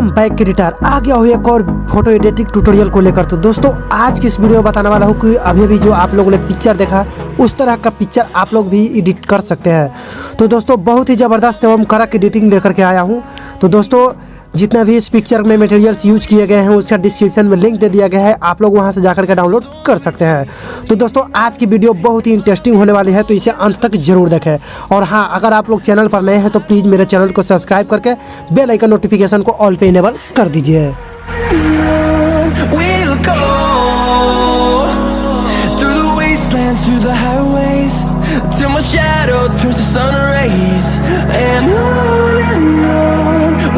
Welcome back editor. आ गया हूँ एक और फोटो एडिटिंग ट्यूटोरियल को लेकर। तो दोस्तों आज की इस वीडियो में बताने वाला हूँ कि अभी अभी जो आप लोगों ने पिक्चर देखा उस तरह का पिक्चर आप लोग भी एडिट कर सकते हैं। तो दोस्तों बहुत ही ज़बरदस्त एवं कड़क एडिटिंग लेकर के आया हूँ। तो दोस्तों जितना भी इस पिक्चर में मटेरियल्स यूज किए गए हैं उसका डिस्क्रिप्शन में लिंक दे दिया गया है, आप लोग वहां से जाकर के डाउनलोड कर सकते हैं। तो दोस्तों आज की वीडियो बहुत ही इंटरेस्टिंग होने वाली है, तो इसे अंत तक जरूर देखें। और हाँ, अगर आप लोग चैनल पर नए हैं तो प्लीज़ मेरे चैनल को सब्सक्राइब करके बेल आइकन नोटिफिकेशन को ऑल पे इनेबल कर दीजिए। Till my shadow turns to sun rays, and on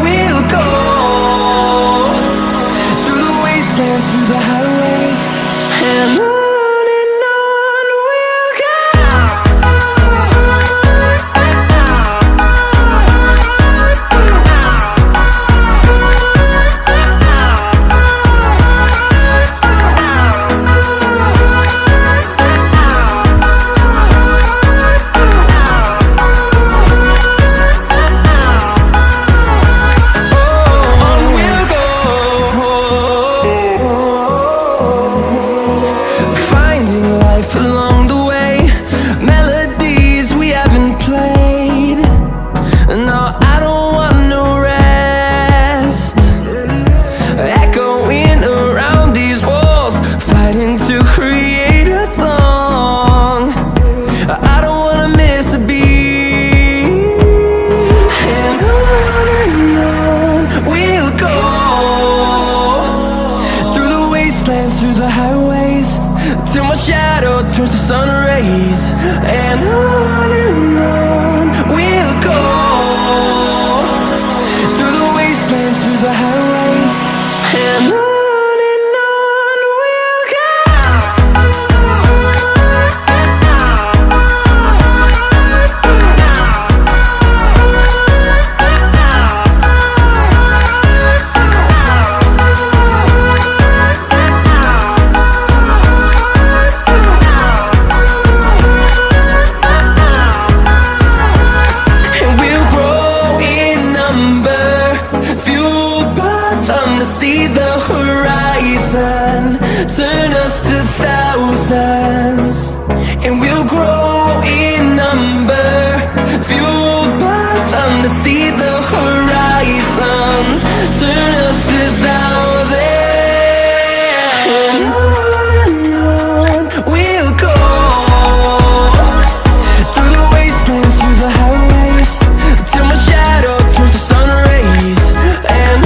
we'll go through the wastelands, through the highways, and on we'll go. See the horizon, turn us to thousands, and we'll grow in number, fueled by them. To see the horizon, turn us to thousands, and on we'll go through the wastelands, through the highways, till my shadow turns to sun rays, and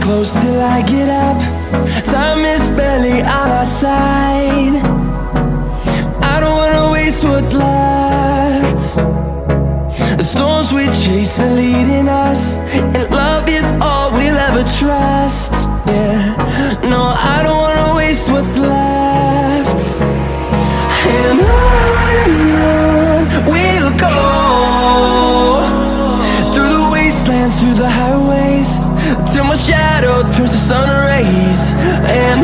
close till I get up. Time is barely on our side. I don't wanna waste what's left. The storms we chase are leading us, and love is all we'll ever trust. Yeah, no, I don't wanna waste what's left. And on we'll go through the wastelands, through the highways, till my shadow turns to sun rays, and